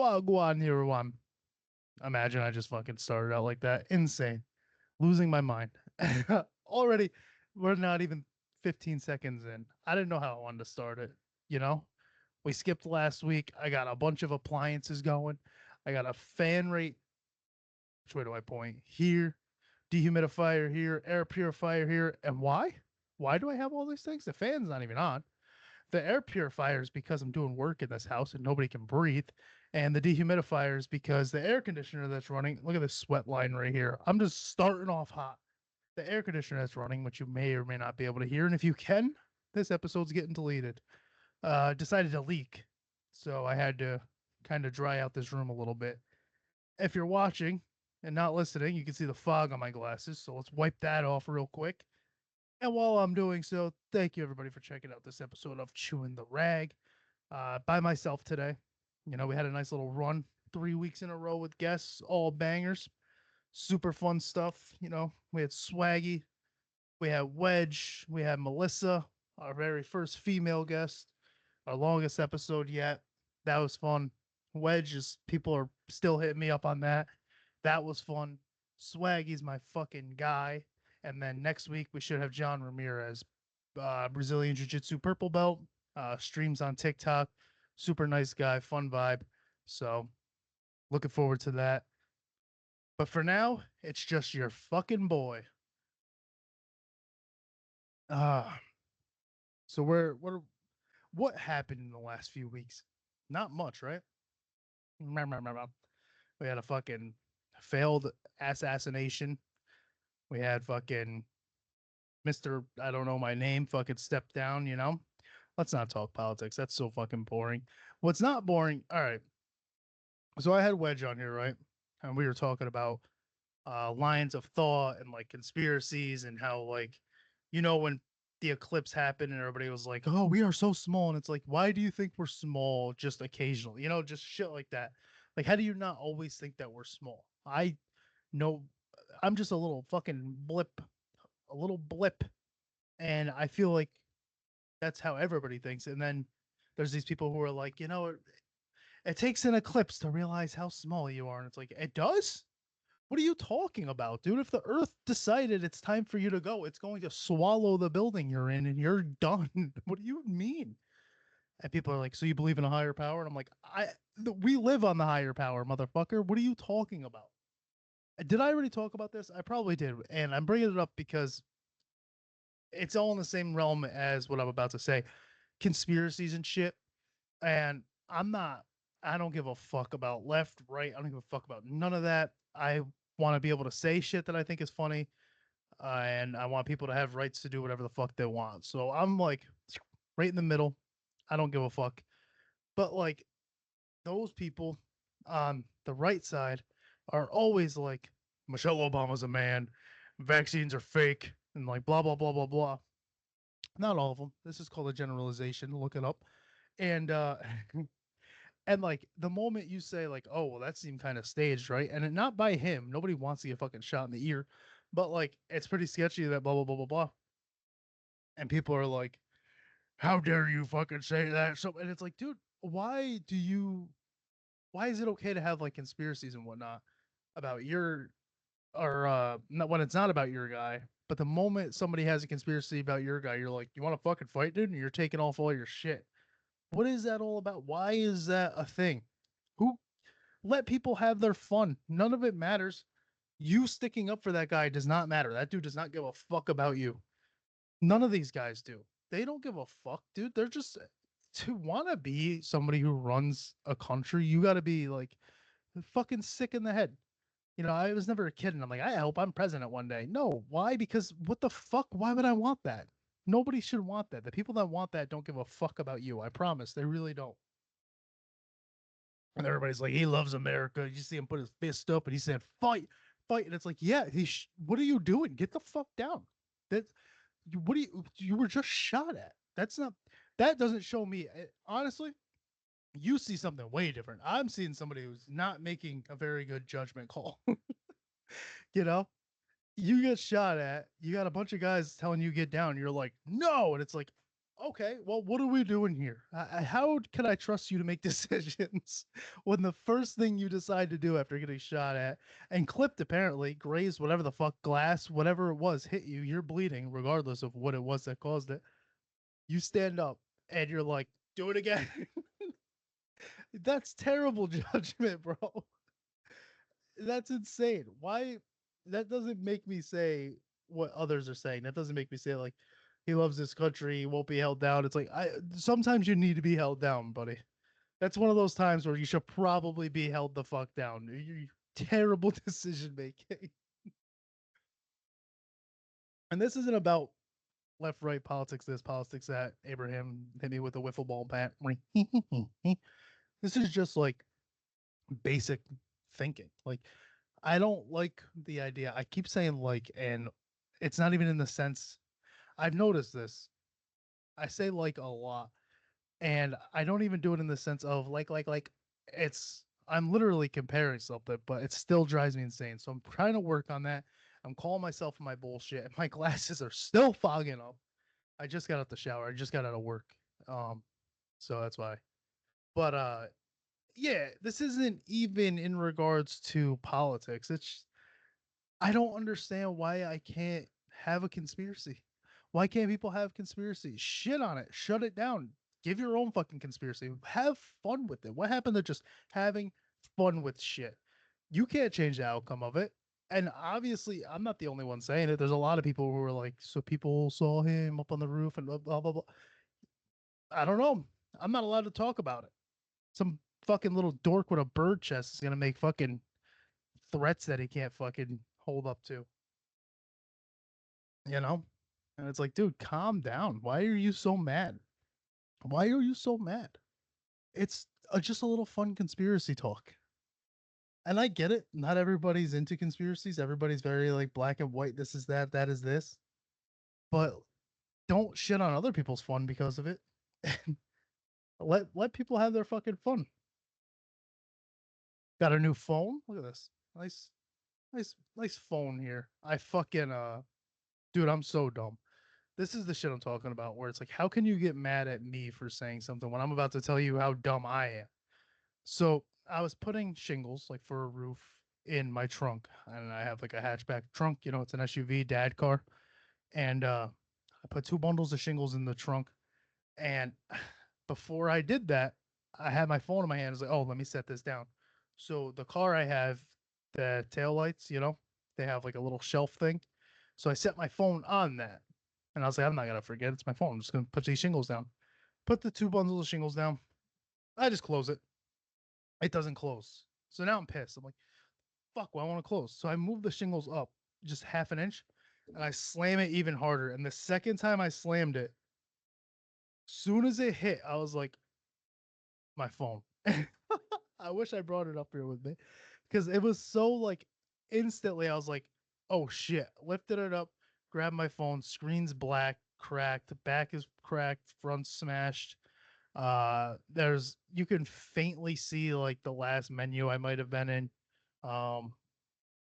Wagwan everyone. Imagine I just fucking started out like that. Insane. Losing my mind. Already, we're not even 15 seconds in. I didn't know how I wanted to start it, you know? We skipped last week. I got a bunch of appliances going. I got a fan rate. Which way do I point? Here, dehumidifier here, air purifier here. And why? Why do I have all these things? The fan's not even on. The air purifier is because I'm doing work in this house and nobody can breathe. And the dehumidifier is because the air conditioner that's running, look at this sweat line right here. I'm just starting off hot. The air conditioner that's running, which you may or may not be able to hear. And if you can, this episode's getting deleted. Decided to leak. So I had to kind of dry out this room a little bit. If you're watching and not listening, you can see the fog on my glasses. So let's wipe that off real quick. And while I'm doing so, thank you everybody for checking out this episode of Chewing the Rag. By myself today. You know, we had a nice little run, 3 weeks in a row with guests, all bangers, super fun stuff. You know, we had Swaggy, we had Wedge, we had Melissa, our very first female guest, our longest episode yet. That was fun. Wedge is people are still hitting me up on that. That was fun. Swaggy's my fucking guy. And then next week we should have John Ramirez, Brazilian Jiu Jitsu purple belt, streams on TikTok. Super nice guy, fun vibe. So looking forward to that. But for now, it's just your fucking boy. Ah, so what happened in the last few weeks? Not much, right? We had a fucking failed assassination. We had fucking Mr. I don't know my name fucking step down, you know? Let's not talk politics. That's so fucking boring. What's not boring? All right. So I had Wedge on here, right? And we were talking about lines of thought and like conspiracies and how like when the eclipse happened and everybody was like, "Oh, we are so small." And it's like, "Why do you think we're small just occasionally?" Just shit like that. Like how do you not always think that we're small? I know I'm just a little fucking blip, a little blip, and I feel like that's how everybody thinks. And then there's these people who are like, it takes an eclipse to realize how small you are. And it's like, it does? What are you talking about, dude? If the Earth decided it's time for you to go, it's going to swallow the building you're in and you're done. What do you mean? And people are like, so you believe in a higher power? And I'm like, we live on the higher power, motherfucker. What are you talking about? Did I already talk about this? I probably did. And I'm bringing it up because it's all in the same realm as what I'm about to say, conspiracies and shit. And I don't give a fuck about left, right. I don't give a fuck about none of that. I want to be able to say shit that I think is funny. And I want people to have rights to do whatever the fuck they want. So I'm like right in the middle. I don't give a fuck. But like those people on the right side are always like, Michelle Obama's a man, vaccines are fake, and like blah, blah, blah, blah, blah. Not all of them. This is called a generalization. Look it up. And and like the moment you say like, oh well, that seemed kind of staged, right? And not by him. Nobody wants to get fucking shot in the ear, but like it's pretty sketchy that blah blah blah blah blah. And people are like, how dare you fucking say that? So and it's like, dude, why is it okay to have like conspiracies and whatnot about your or not when it's not about your guy? But the moment somebody has a conspiracy about your guy, you're like, you want to fucking fight, dude? And you're taking off all your shit. What is that all about? Why is that a thing? Who let people have their fun? None of it matters. You sticking up for that guy does not matter. That dude does not give a fuck about you. None of these guys do. They don't give a fuck, dude. They're just to want to be somebody who runs a country, you got to be like fucking sick in the head. I was never a kid and I'm like, I hope I'm president one day. No, why? Because what the fuck? Why would I want that? Nobody should want that. The people that want that don't give a fuck about you. I promise. They really don't. And everybody's like, he loves America. You see him put his fist up and he said, fight, fight. And it's like, yeah, what are you doing? Get the fuck down. That, what do you were just shot at. That doesn't show me, honestly, you see something way different. I'm seeing somebody who's not making a very good judgment call. you know, you get shot at, you got a bunch of guys telling you get down. You're like, no. And it's like, Okay, well, what are we doing here? How can I trust you to make decisions when the first thing you decide to do after getting shot at and clipped, apparently, grazed, whatever the fuck, glass, whatever it was, hit you, you're bleeding, regardless of what it was that caused it. You stand up and you're like, do it again. That's terrible judgment, bro. That's insane. Why? That doesn't make me say what others are saying. That doesn't make me say like he loves this country, he won't be held down. It's like I sometimes you need to be held down, buddy. That's one of those times where you should probably be held the fuck down. You terrible decision making. And this isn't about left right politics this, politics that. Abraham hit me with a wiffle ball bat. This is just like basic thinking. Like I don't like the idea. I keep saying like, and it's not even in the sense. I've noticed this. I say like a lot, and I don't even do it in the sense of like. It's I'm literally comparing something, but it still drives me insane. So I'm trying to work on that. I'm calling myself on my bullshit, and my glasses are still fogging up. I just got out the shower. I just got out of work. Um, so that's why. But yeah, this isn't even in regards to politics. It's I don't understand why I can't have a conspiracy. Why can't people have conspiracy? Shit on it. Shut it down. Give your own fucking conspiracy. Have fun with it. What happened to just having fun with shit? You can't change the outcome of it. And obviously, I'm not the only one saying it. There's a lot of people who are like, so people saw him up on the roof and blah, blah, blah, blah. I don't know. I'm not allowed to talk about it. Some fucking little dork with a bird chest is going to make fucking threats that he can't fucking hold up to. You know? And it's like, dude, calm down. Why are you so mad? Why are you so mad? It's just a little fun conspiracy talk. And I get it. Not everybody's into conspiracies. Everybody's very like black and white. This is that. That is this. But don't shit on other people's fun because of it. Let people have their fucking fun. Got a new phone. Look at this. Nice phone here. I fucking dude, I'm so dumb. This is the shit I'm talking about where it's like, how can you get mad at me for saying something when I'm about to tell you how dumb I am? So I was putting shingles like for a roof in my trunk, and I have like a hatchback trunk, it's an SUV dad car. And I put two bundles of shingles in the trunk. And before I did that, I had my phone in my hand. I was like, oh, let me set this down. So the car I have, the tail lights, they have like a little shelf thing. So I set my phone on that. And I was like, I'm not gonna forget. It's my phone. I'm just gonna put these shingles down. Put the two bundles of shingles down. I just close it. It doesn't close. So now I'm pissed. I'm like, fuck, well, I want to close. So I move the shingles up just half an inch and I slam it even harder. And the second time I slammed it, soon as it hit, I was like, my phone. I wish I brought it up here with me because it was so like instantly. I was like, oh shit. Lifted it up, grabbed my phone, screen's black, cracked, back is cracked, front smashed. There's you can faintly see like the last menu I might have been in. Um,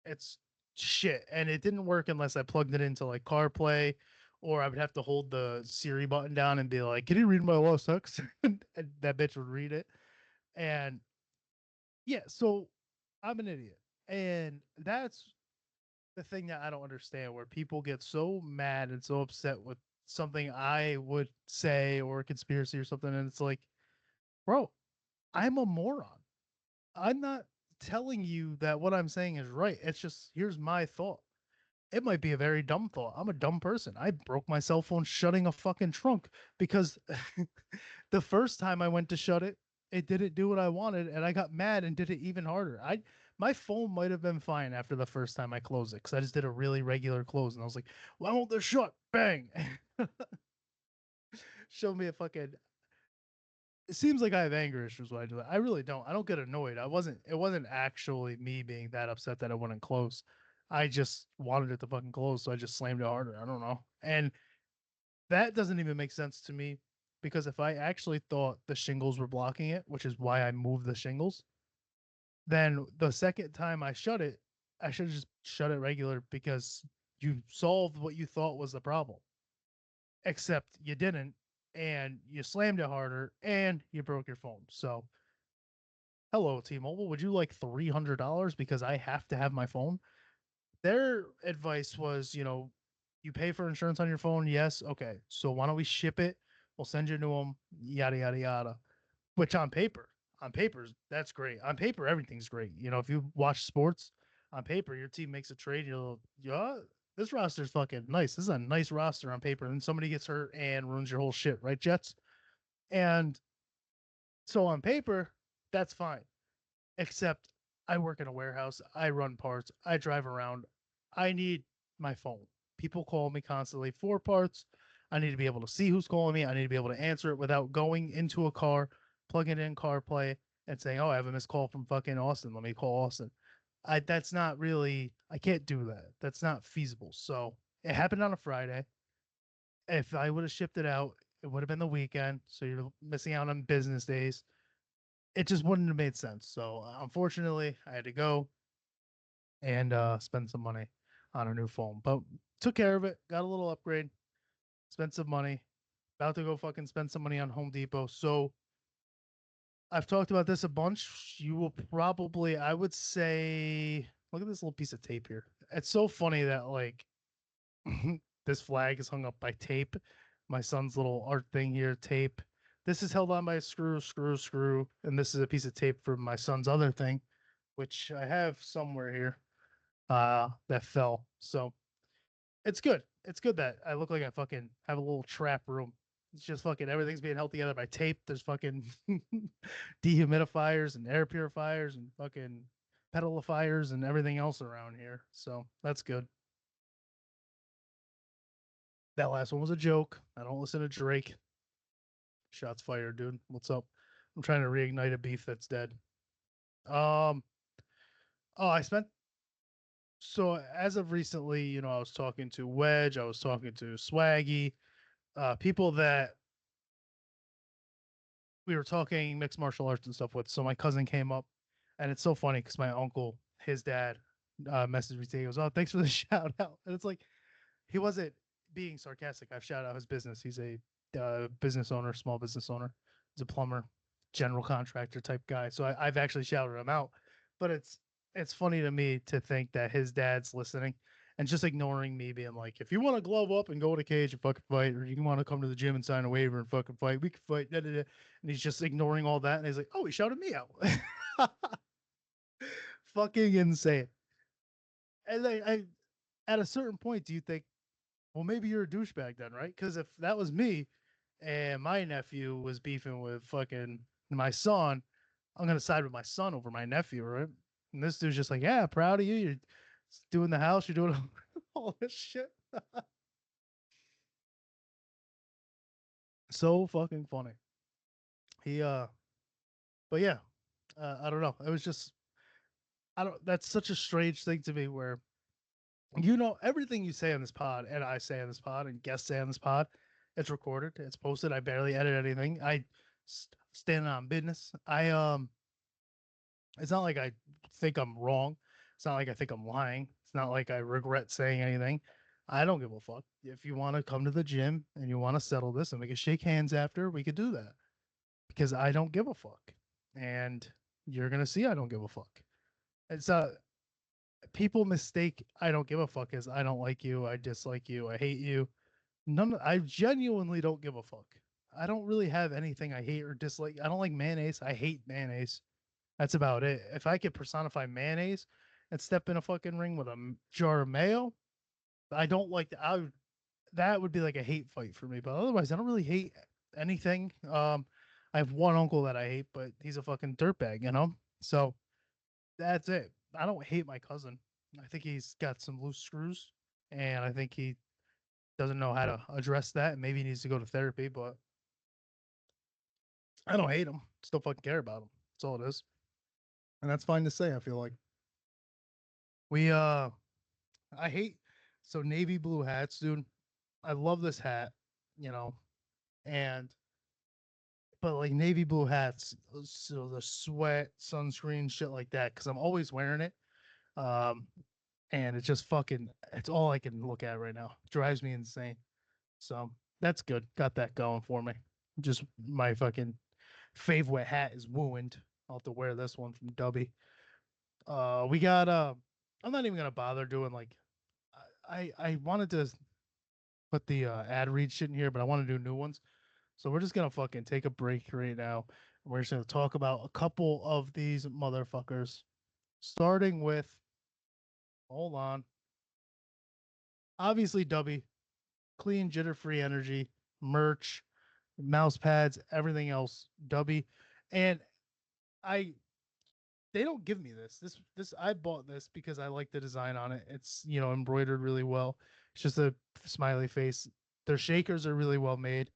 it's shit, and it didn't work unless I plugged it into like CarPlay, or I would have to hold the Siri button down and be like, "Can you read my last text?" And that bitch would read it. And yeah, so I'm an idiot, and that's the thing that I don't understand, where people get so mad and so upset with something I would say or a conspiracy or something, and it's like, bro, I'm a moron. I'm not telling you that what I'm saying is right. It's just here's my thought. It might be a very dumb thought. I'm a dumb person. I broke my cell phone shutting a fucking trunk because the first time I went to shut it, it didn't do what I wanted, and I got mad and did it even harder. I My phone might have been fine after the first time I closed it because I just did a really regular close, and I was like, "Why won't this shut?" Bang! Show me a fucking. It seems like I have anger issues when I do that. I really don't. I don't get annoyed. I wasn't. It wasn't actually me being that upset that it wouldn't close. I just wanted it to fucking close, so I just slammed it harder. I don't know. And that doesn't even make sense to me because if I actually thought the shingles were blocking it, which is why I moved the shingles, then the second time I shut it, I should have just shut it regular because you solved what you thought was the problem. Except you didn't. and you slammed it harder, and you broke your phone. So, hello, T-Mobile. Would you like $300 because I have to have my phone? Their advice was, you pay for insurance on your phone. Yes, okay. So why don't we ship it? We'll send you to them. Yada yada yada. Which on paper, that's great. On paper, everything's great. If you watch sports, on paper, your team makes a trade. Yeah, this roster's fucking nice. This is a nice roster on paper. And somebody gets hurt and ruins your whole shit, right, Jets? And so on paper, that's fine. Except I work in a warehouse. I run parts. I drive around. I need my phone. People call me constantly for parts. I need to be able to see who's calling me. I need to be able to answer it without going into a car, plugging in CarPlay, and saying, "Oh, I have a missed call from fucking Austin. Let me call Austin." That's not really. I can't do that. That's not feasible. So it happened on a Friday. If I would have shipped it out, it would have been the weekend. So you're missing out on business days. It just wouldn't have made sense. So unfortunately, I had to go and spend some money on a new phone. But took care of it, got a little upgrade, spent some money. About to go fucking spend some money on Home Depot. So I've talked about this a bunch. You will probably, I would say, look at this little piece of tape here. It's so funny that like this flag is hung up by tape. My son's little art thing here, tape. This is held on by a screw, screw, screw, and this is a piece of tape for my son's other thing, which I have somewhere here. That fell. So it's good. It's good that I look like I fucking have a little trap room. It's just fucking everything's being held together by tape. There's fucking dehumidifiers and air purifiers and fucking pedalifiers and everything else around here. So that's good. That last one was a joke. I don't listen to Drake. Shots fired, dude. What's up? I'm trying to reignite a beef that's dead. Um. Oh, I spent so as of recently, I was talking to Wedge. I was talking to Swaggy. People that we were talking mixed martial arts and stuff with. So my cousin came up, and it's so funny because my uncle, his dad, messaged me saying, he goes, "Oh, thanks for the shout out." And it's like he wasn't being sarcastic. I've shouted out his business. He's a business owner, small business owner. He's a plumber, general contractor type guy. So I've actually shouted him out. But it's funny to me to think that his dad's listening and just ignoring me, being like, "If you want to glove up and go to cage and fucking fight, or you want to come to the gym and sign a waiver and fucking fight, we can fight." Da, da, da. And he's just ignoring all that. And he's like, "Oh, he shouted me out." Fucking insane. And at a certain point, do you think, well, maybe you're a douchebag then, right? Because if that was me and my nephew was beefing with fucking my son, I'm gonna side with my son over my nephew, right? And this dude's just like, "Yeah, proud of you. You're doing the house. You're doing all this shit." So fucking funny. He but yeah, I don't know. It was just I don't. That's such a strange thing to me where everything you say on this pod and I say on this pod and guests say on this pod, it's recorded, it's posted. I barely edit anything. I stand on business. It's not like I think I'm wrong. It's not like I think I'm lying. It's not like I regret saying anything. I don't give a fuck. If you want to come to the gym and you want to settle this and we can shake hands after, we could do that because I don't give a fuck. And you're going to see I don't give a fuck. It's people mistake I don't give a fuck as I don't like you, I dislike you, I hate you. I genuinely don't give a fuck. I don't really have anything I hate or dislike. I don't like mayonnaise. I hate mayonnaise. That's about it. If I could personify mayonnaise and step in a fucking ring with a jar of mayo, I don't like that. That would be like a hate fight for me. But otherwise, I don't really hate anything. I have one uncle that I hate, but he's a fucking dirtbag. So that's it. I don't hate my cousin. I think he's got some loose screws, and I think he doesn't know how to address that. And maybe he needs to go to therapy, but I don't hate him. Still fucking care about him. That's all it is. And that's fine to say, I feel like. We I hate so navy blue hats, dude. I love this hat, you know, and but like navy blue hats, so the sweat, sunscreen, shit like that, because I'm always wearing it. Um, and it's just fucking, it's all I can look at right now. It drives me insane. So That's good. Got that going for me. Just my fucking favorite hat is ruined. I'll have to wear this one from Dubby. We got I'm not even gonna bother doing like I wanted to put the ad read shit in here, but I want to do new ones. So we're just gonna fucking take a break right now. We're just gonna talk about a couple of these motherfuckers. Starting with, hold on. Obviously Dubby, clean jitter free energy, merch, mouse pads, everything else, Dubby. And I they don't give me this I bought this because I like the design on it. It's, you know, embroidered really well. It's just a smiley face. Their shakers are really well made.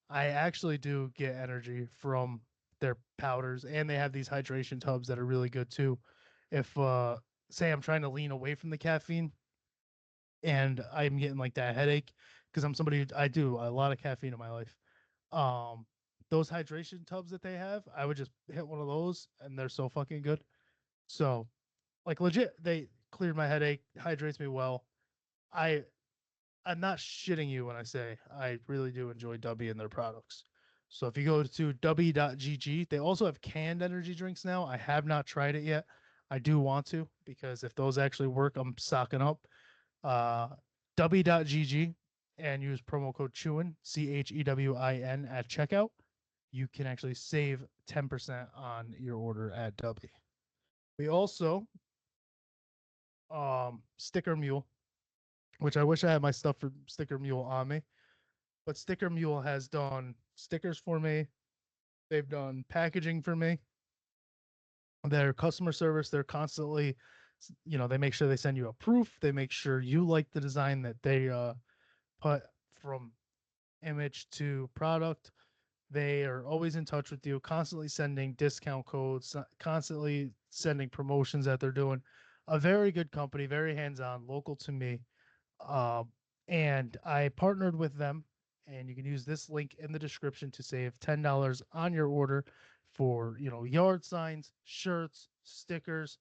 I actually do get energy from their powders, and they have these hydration tubs that are really good too. If say I'm trying to lean away from the caffeine and I'm getting like that headache because I'm somebody I do a lot of caffeine in my life. Um those hydration tubs that they have, I would just hit one of those and they're so fucking good. So, like legit, they cleared my headache, hydrates me well. I I'm not shitting you when I say I really do enjoy Dubby and their products. So if you go to dubby.gg, they also have canned energy drinks now. I have not tried it yet. I do want to because if those actually work, I'm stocking up. Uh, dubby.gg and use promo code CHEWIN, CHEWIN at checkout. You can actually save 10% on your order at Dubby. We also Sticker Mule, which I wish I had my stuff for Sticker Mule on me. But Sticker Mule has done stickers for me. They've done packaging for me. Their customer service, they're constantly, you know, they make sure they send you a proof. They make sure you like the design that they put from image to product. They are always in touch with you, constantly sending discount codes, constantly sending promotions that they're doing. A very good company, very hands on, local to me. Um, and I partnered with them, and you can use this link in the description to save $10 on your order for, you know, yard signs, shirts, stickers,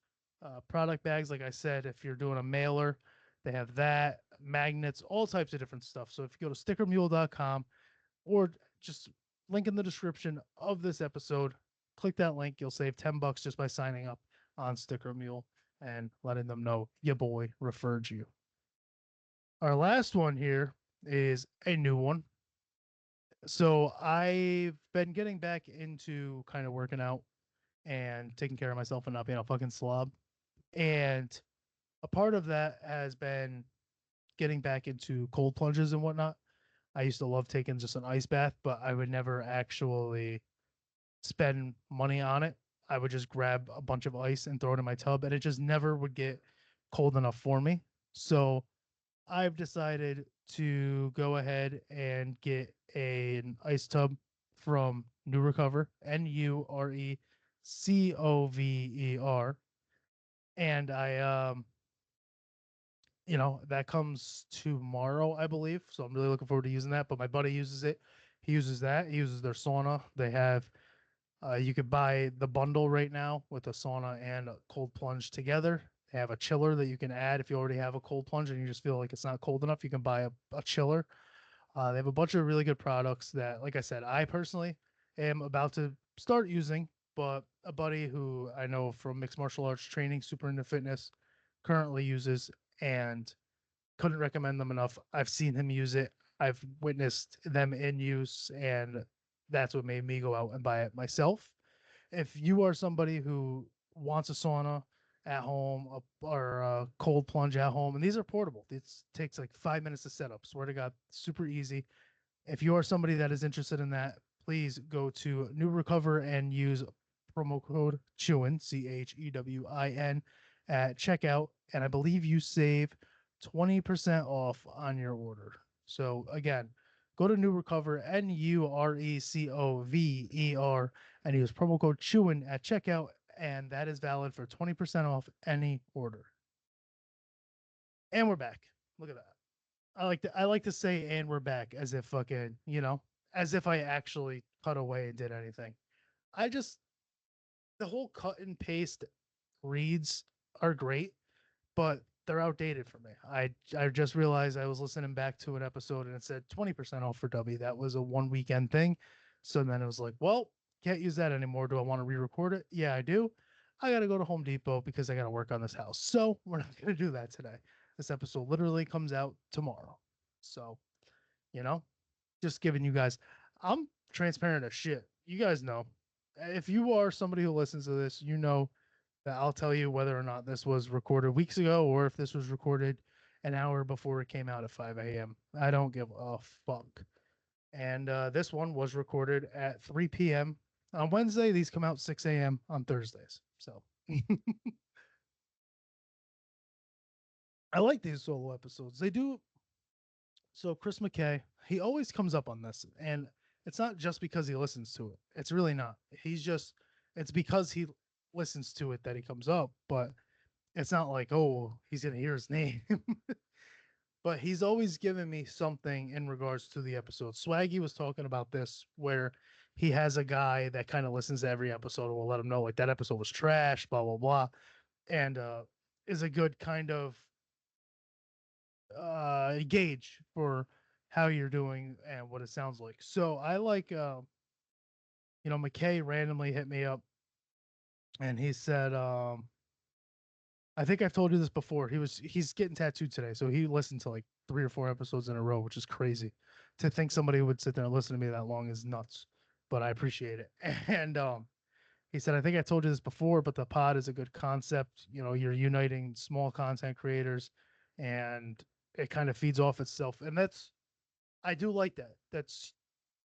product bags. Like I said, if you're doing a mailer, they have that, magnets, all types of different stuff. So if you go to stickermule.com or just link in the description of this episode, click that link. You'll save $10 just by signing up on Sticker Mule and letting them know your boy referred you. Our last one here is a new one. So I've been getting back into kind of working out and taking care of myself and not being a fucking slob. And a part of that has been getting back into cold plunges and whatnot. I used to love taking just an ice bath, but I would never actually spend money on it. I would just grab a bunch of ice and throw it in my tub, and it just never would get cold enough for me. So I've decided to go ahead and get an ice tub from New Recover, Nurecover, and you know, that comes tomorrow, I believe. So I'm really looking forward to using that. But my buddy uses it. He uses that. He uses their sauna. They have you could buy the bundle right now with a sauna and a cold plunge together. They have a chiller that you can add if you already have a cold plunge and you just feel like it's not cold enough. You can buy a chiller. They have a bunch of really good products that, like I said, I personally am about to start using. But a buddy who I know from mixed martial arts training, super into fitness, currently uses and couldn't recommend them enough. I've seen him use it. I've witnessed them in use, and that's what made me go out and buy it myself. If you are somebody who wants a sauna at home or a cold plunge at home, and these are portable, it takes like 5 minutes to set up. Swear to God, super easy. If you are somebody that is interested in that, please go to New Recover and use promo code CHEWIN, CHEWIN, at checkout. And I believe you save 20% off on your order. So again, go to New Recover, Nurecover, and use promo code CHEWIN at checkout. And that is valid for 20% off any order. And we're back. Look at that. I like to say and we're back as if fucking, you know, as if I actually cut away and did anything. I just the whole cut and paste reads are great, but they're outdated for me. I just realized I was listening back to an episode and it said 20% off for W. That was a one weekend thing. So then it was like, well, can't use that anymore. Do I want to re-record it? Yeah, I do. I got to go to Home Depot because I got to work on this house. So we're not going to do that today. This episode literally comes out tomorrow. So, you know, just giving you guys, I'm transparent as shit. You guys know. If you are somebody who listens to this, you know that I'll tell you whether or not this was recorded weeks ago or if this was recorded an hour before it came out at 5 a.m. I don't give a fuck. And this one was recorded at 3 p.m. on Wednesday. These come out 6 a.m. on Thursdays. So I like these solo episodes. They do. So Chris McKay, he always comes up on this, and it's not just because he listens to it. It's really not. It's because he listens to it that he comes up, but it's not like, oh, he's gonna hear his name. But he's always given me something in regards to the episode. Swaggy was talking about this where he has a guy that kind of listens to every episode and will let him know like that episode was trash, blah blah blah, and is a good kind of gauge for how you're doing and what it sounds like. So I like McKay randomly hit me up and he said I think I've told you this before. He's getting tattooed today, so he listened to like 3 or 4 episodes in a row, which is crazy. To think somebody would sit there and listen to me that long is nuts, but I appreciate it. And he said, I think I told you this before, but the pod is a good concept. You know, you're uniting small content creators, and it kind of feeds off itself, and I do like that. That's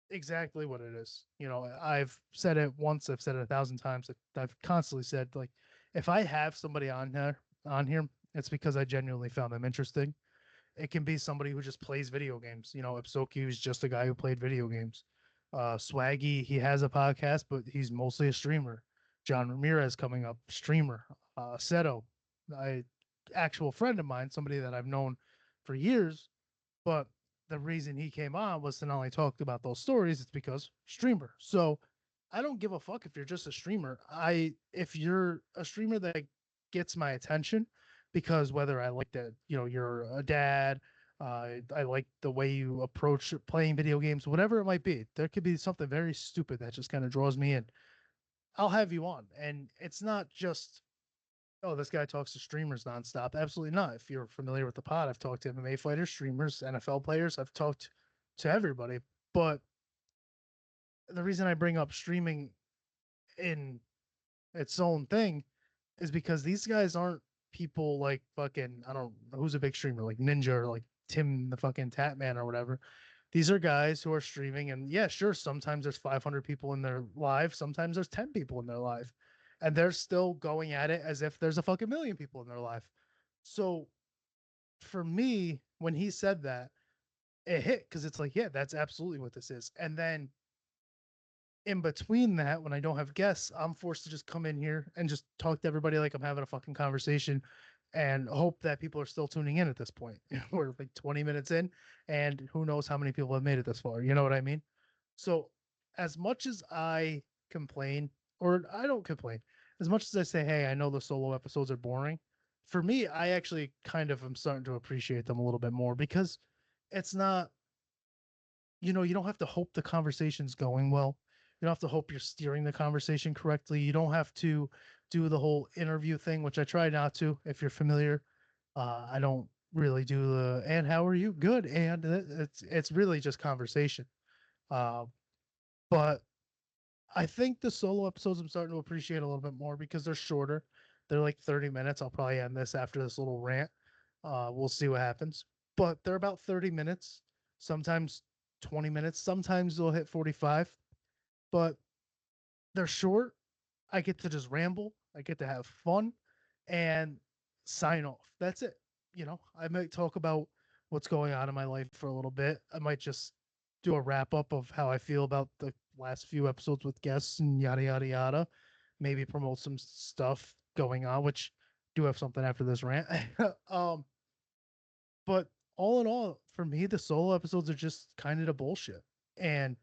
exactly what it is. You know, I've said it once, I've said it 1,000 times. I've constantly said like, if I have somebody on here, it's because I genuinely found them interesting. It can be somebody who just plays video games. You know, Ipsoki is just a guy who played video games. Swaggy, he has a podcast, but he's mostly a streamer. John Ramirez coming up, streamer. Seto, I actual friend of mine, somebody that I've known for years, but the reason he came on was to not only talk about those stories, it's because streamer. So I don't give a fuck if you're just a streamer. If you're a streamer that gets my attention, because whether I like that, you're a dad, I like the way you approach playing video games, whatever it might be. There could be something very stupid that just kind of draws me in. I'll have you on, and it's not just oh, this guy talks to streamers nonstop. Absolutely not. If you're familiar with the pod, I've talked to MMA fighters, streamers, NFL players. I've talked to everybody. But the reason I bring up streaming in its own thing is because these guys aren't people like fucking, I don't know who's a big streamer, like Ninja or like Tim the fucking Tatman or whatever. These are guys who are streaming, and yeah, sure, sometimes there's 500 people in their live, sometimes there's 10 people in their live, and they're still going at it as if there's a fucking million people in their life. So for me, when he said that, it hit because it's like, yeah, that's absolutely what this is. And then in between that, when I don't have guests, I'm forced to just come in here and just talk to everybody like I'm having a fucking conversation and hope that people are still tuning in at this point. We're like 20 minutes in, and who knows how many people have made it this far. You know what I mean? So, as much as I complain, or I don't complain, as much as I say, hey, I know the solo episodes are boring, for me, I actually kind of am starting to appreciate them a little bit more because it's not, you don't have to hope the conversation's going well. You don't have to hope you're steering the conversation correctly. You don't have to do the whole interview thing, which I try not to. If you're familiar, I don't really do the "and how are you?" Good, and it's really just conversation. Uh, but I think the solo episodes I'm starting to appreciate a little bit more because they're shorter. They're like 30 minutes. I'll probably end this after this little rant. We'll see what happens. But they're about 30 minutes, sometimes 20 minutes. Sometimes they'll hit 45, but they're short. I get to just ramble. I get to have fun and sign off. That's it. I might talk about what's going on in my life for a little bit. I might just do a wrap up of how I feel about the last few episodes with guests and yada yada yada. Maybe promote some stuff going on, which do have something after this rant. um, but all in all, for me, the solo episodes are just kind of the bullshit, and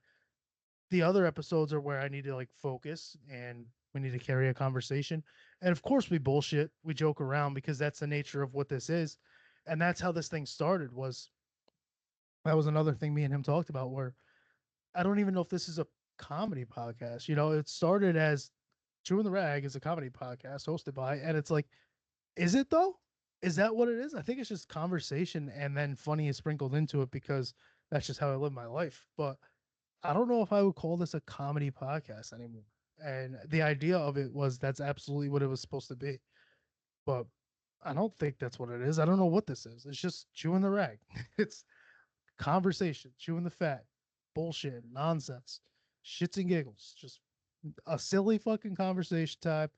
the other episodes are where I need to like focus and We need to carry a conversation. And of course we bullshit, we joke around because that's the nature of what this is. And that's how this thing started was that was another thing me and him talked about where I don't even know if this is a comedy podcast. You know, it started as Chewing the Rag is a comedy podcast hosted by, and it's like, is it though? Is that what it is? I think it's just conversation and then funny is sprinkled into it because that's just how I live my life. But I don't know if I would call this a comedy podcast anymore. And the idea of it was that's absolutely what it was supposed to be. But I don't think that's what it is. I don't know what this is. It's just chewing the rag. It's conversation, chewing the fat, bullshit, nonsense, shits and giggles. Just a silly fucking conversation time.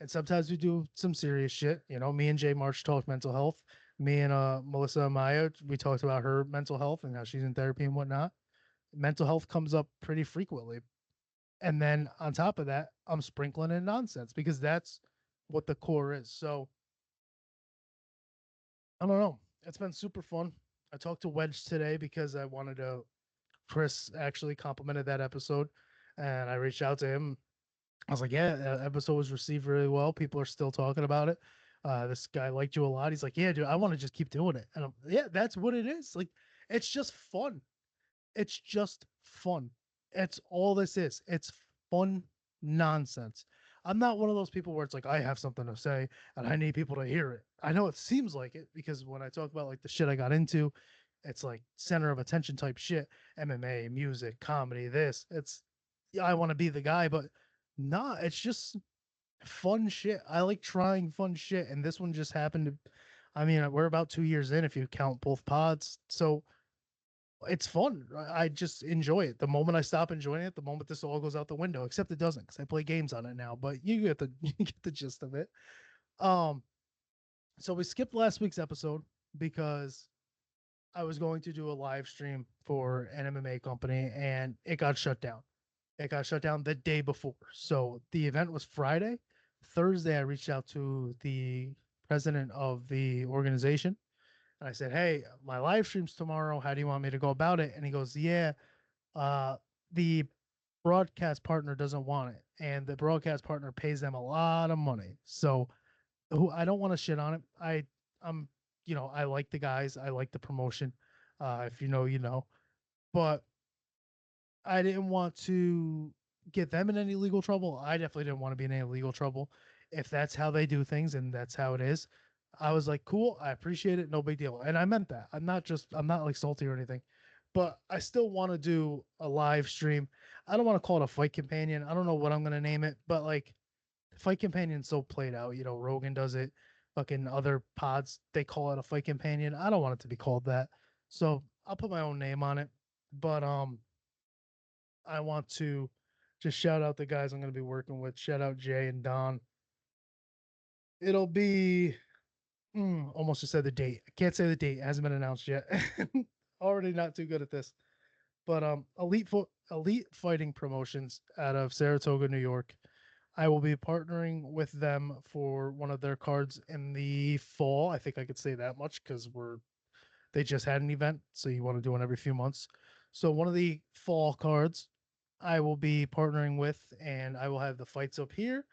And sometimes we do some serious shit. You know, me and Jay March talk mental health. Me and Melissa Amaya, we talked about her mental health and how she's in therapy and whatnot. Mental health comes up pretty frequently. And then on top of that, I'm sprinkling in nonsense because that's what the core is. So I don't know. It's been super fun. I talked to Wedge today because I wanted to. Chris actually complimented that episode, and I reached out to him. I was like, "Yeah, that episode was received really well. People are still talking about it. This guy liked you a lot." He's like, "Yeah, dude, I want to just keep doing it." And yeah, that's what it is. Like, it's just fun. It's just fun. It's all this is. It's fun nonsense. I'm not one of those people where it's like I have something to say and I need people to hear it. I know it seems like it because when I talk about like the shit I got into, it's like center of attention type shit. MMA, music, comedy, this. It's yeah, I want to be the guy, but nah, it's just fun shit. I like trying fun shit, and this one just happened to. I mean, we're about 2 years in if you count both pods, so it's fun. I just enjoy it. The moment I stop enjoying it, the moment this all goes out the window. Except it doesn't, because I play games on it now. But you get the you get the gist of it. Um, so we skipped last week's episode because I was going to do a live stream for an MMA company, and it got shut down. It got shut down the day before. So the event was Friday. Thursday, I reached out to the president of the organization and I said, "Hey, my live stream's tomorrow. How do you want me to go about it?" And he goes, "Yeah, uh, the broadcast partner doesn't want it, and the broadcast partner pays them a lot of money. So, who I don't want to shit on it. I'm, I like the guys. I like the promotion. If you know, you know. But I didn't want to get them in any legal trouble. I definitely didn't want to be in any legal trouble. If that's how they do things and that's how it is, I was like, cool, I appreciate it, no big deal. And I meant that. I'm not like salty or anything, but I still want to do a live stream. I don't want to call it a fight companion. I don't know what I'm gonna name it, but like fight companion's so played out. You know, Rogan does it. Fucking other pods, they call it a fight companion. I don't want it to be called that. So I'll put my own name on it. But I want to just shout out the guys I'm going to be working with. Shout out Jay and Don. It'll be almost just said the date. I can't say the date. It hasn't been announced yet. Already not too good at this. But Elite Fighting Promotions out of Saratoga, New York. I will be partnering with them for one of their cards in the fall. I think I could say that much because they just had an event, so you want to do one every few months. So one of the fall cards I will be partnering with, and I will have the fights up here.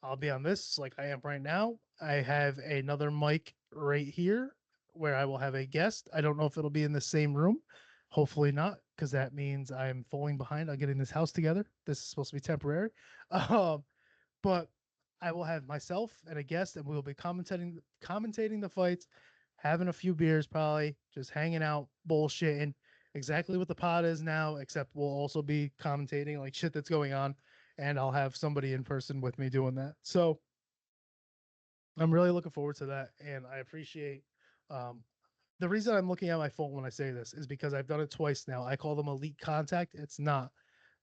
I'll be on this like I am right now. I have another mic right here where I will have a guest. I don't know if it'll be in the same room. Hopefully not, because that means I'm falling behind on getting this house together. This is supposed to be temporary. Um, but I will have myself and a guest, and we'll be commentating the fights, having a few beers, probably just hanging out, bullshitting. Exactly what the pod is now, except we'll also be commentating like shit that's going on, and I'll have somebody in person with me doing that. So I'm really looking forward to that, and I appreciate. Um, the reason I'm looking at my phone when I say this is because I've done it twice now. I call them Elite Contact. It's not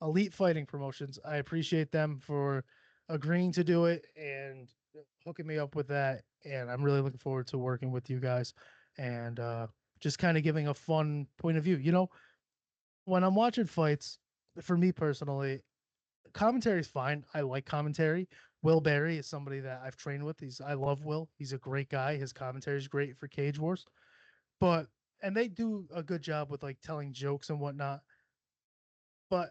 Elite Fighting Promotions. I appreciate them for agreeing to do it and hooking me up with that. And I'm really looking forward to working with you guys and just kind of giving a fun point of view. You know, when I'm watching fights, for me personally, commentary is fine. I like commentary. Will Barry is somebody that I've trained with. I love Will. He's a great guy. His commentary is great for Cage Wars. But and they do a good job with like telling jokes and whatnot. But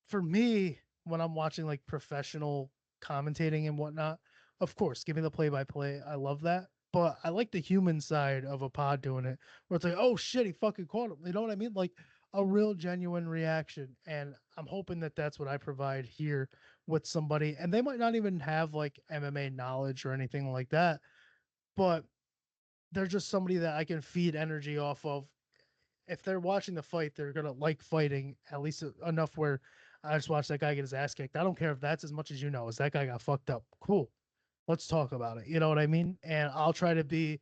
for me, when I'm watching like professional commentating and whatnot. Of course, give me the play by play. I love that. But I like the human side of a pod doing it, where it's like, oh shit, he fucking caught him. You know what I mean? Like a real genuine reaction. And I'm hoping that that's what I provide here with somebody. And they might not even have like MMA knowledge or anything like that, but they're just somebody that I can feed energy off of. If they're watching the fight, they're gonna like fighting at least enough where I just watched that guy get his ass kicked. I don't care if that's as much as you know, as that guy got fucked up. Cool. Let's talk about it. You know what I mean? And I'll try to be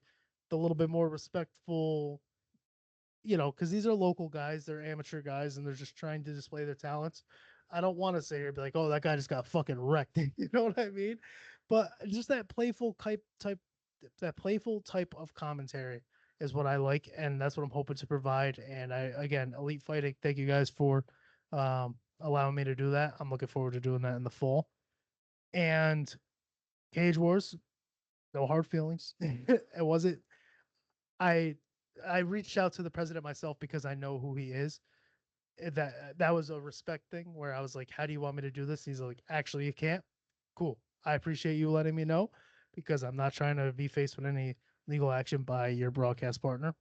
the little bit more respectful, because these are local guys, they're amateur guys, and they're just trying to display their talents. I don't want to sit here and be like, oh, that guy just got fucking wrecked. You know what I mean? But just that playful type of commentary is what I like, and that's what I'm hoping to provide. And I, again, Elite Fighting, thank you guys for allowing me to do that. I'm looking forward to doing that in the fall. And Cage Wars, no hard feelings. It wasn't. I I reached out to the president myself because I know who he is. That was a respect thing where I was like, "How do you want me to do this?" He's like, "Actually, you can't." Cool. I appreciate you letting me know because I'm not trying to be faced with any legal action by your broadcast partner.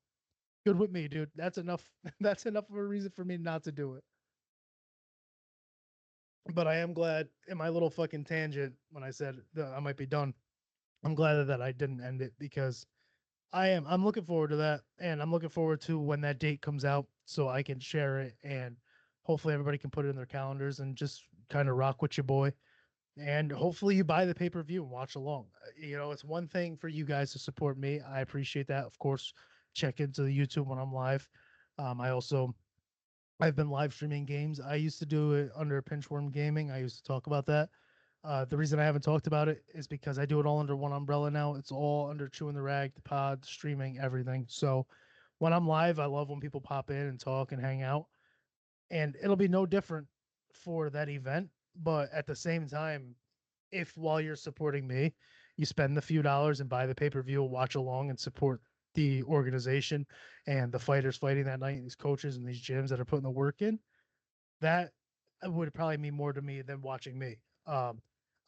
Good with me, dude. That's enough. That's enough of a reason for me not to do it. But I am glad in my little fucking tangent when I said that I might be done. I'm glad that I didn't end it because I'm looking forward to that, and I'm looking forward to when that date comes out so I can share it, and hopefully everybody can put it in their calendars and just kind of rock with your boy. And hopefully you buy the pay-per-view and watch along. It's one thing for you guys to support me. I appreciate that. Of course, check into the YouTube when I'm live. I've been live streaming games. I used to do it under Pinchworm Gaming. I used to talk about that. The reason I haven't talked about it is because I do it all under one umbrella now. It's all under Chewing the Rag, the pod, streaming, everything. So when I'm live, I love when people pop in and talk and hang out. And it'll be no different for that event. But at the same time, if while you're supporting me, you spend the few dollars and buy the pay per view, watch along, and support the organization and the fighters fighting that night, and these coaches and these gyms that are putting the work in, that would probably mean more to me than watching me. Um,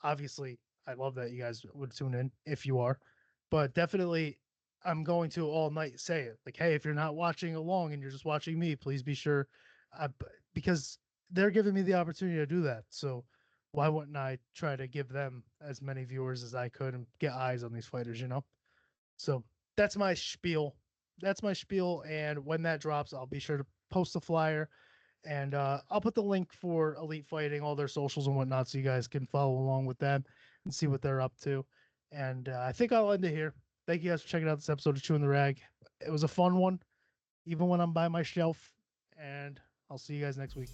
Obviously, I love that you guys would tune in if you are, but definitely, I'm going to all night say it like, hey, if you're not watching along and you're just watching me, please be sure, uh, because they're giving me the opportunity to do that. So why wouldn't I try to give them as many viewers as I could and get eyes on these fighters? So that's my spiel. That's my spiel. And when that drops, I'll be sure to post the flyer, and I'll put the link for Elite Fighting, all their socials and whatnot, so you guys can follow along with them and see what they're up to. And I think I'll end it here. Thank you guys for checking out this episode of Chewing the Rag. It was a fun one, even when I'm by myself. And I'll see you guys next week.